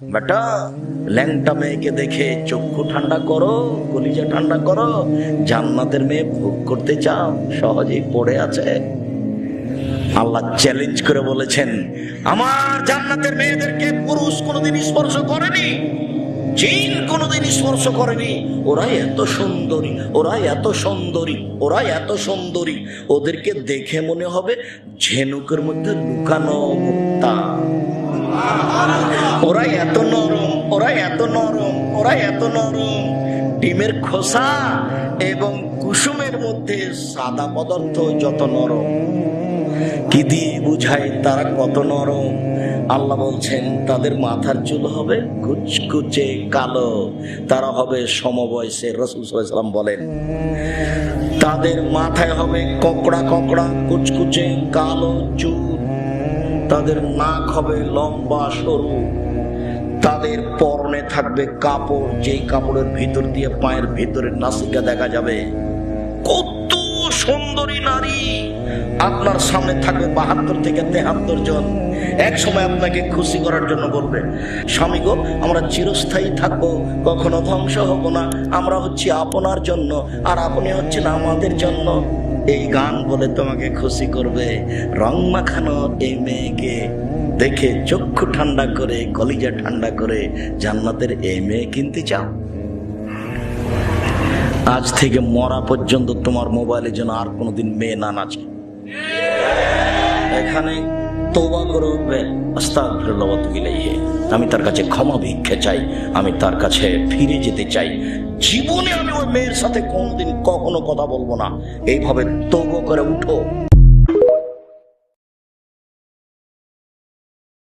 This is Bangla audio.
বেটা, ল্যাংটা মেয়েকে দেখে চক্ষু ঠান্ডা করো, কলিজা ঠান্ডা করো। জান্নাতের মেয়ে ভোগ করতে চাও, সহজেই পড়ে আছে। আল্লাহ চ্যালেঞ্জ করে বলেছেন, আমার জান্নাতের মেয়েদেরকে পুরুষ কোনোদিন স্পর্শ করেনি, জিন কোনোদিন স্পর্শ করেনি। ওরাই এত সুন্দরী, ওরাই এত সুন্দরী, ওরাই এত সুন্দরী। ওদেরকে দেখে মনে হবে ঝিনুকের মধ্যে লুকানো মুক্তা। ওরাই এত নরম, ওরাই এত নরম, ওরাই এত নরম। ডিমের খোসা এবং কুসুমের মধ্যে সাদা পদার্থ যত নরম। কি দিয়ে বুঝায় তারা কত নরম? আল্লাহ বলছেন তাদের মাথার চুল হবে কুচকুচে কালো, তারা হবে সমবয়সের। রাসূল সাল্লাল্লাহু আলাইহি ওয়াসাল্লাম বলেন তাদের মাথায় হবে কোকড়া কোকড়া কুচকুচে কালো চুল, তাদের নাক হবে লম্বা সরু, তাদের পরনে থাকবে কাপড়, যেই কাপড়ের ভিতর দিয়ে পায়ের ভিতরের নাসিকা দেখা যাবে। কত সুন্দরী নারী! আপনার সামনে থাকবে ৭২ থেকে ৭৩ জন। এক সময় আপনাকে খুশি করার জন্য বলবে, স্বামী গো, আমরা চিরস্থায়ী থাকবো, কখনো ধ্বংস হব না, আমরা হচ্ছি আপনার জন্য আর আপনি হচ্ছেন আমাদের জন্য। এই গান বলে তোমাকে খুশি করবে। রং মাখানো এই মেয়েকে দেখে চক্ষু ঠান্ডা করে, কলিজা ঠান্ডা করে জান্নাতের এই মেয়ে কিনতে চাও? আজ থেকে মরা পর্যন্ত তোমার মোবাইলে যেন আর কোনোদিন মেয়ে না নাচে। এখানে তওবা করে উঠবে, আস্তাগফিরুল্লাহ ওয়া আতুবু ইলাইহি, আমি তার কাছে ক্ষমা ভিক্ষা চাই, আমি তার কাছে ফিরে যেতে চাই, জীবনে আমি ওই মেয়ের সাথে কোনোদিন কখনো কথা বলবো না। এইভাবে তওবা করে উঠো।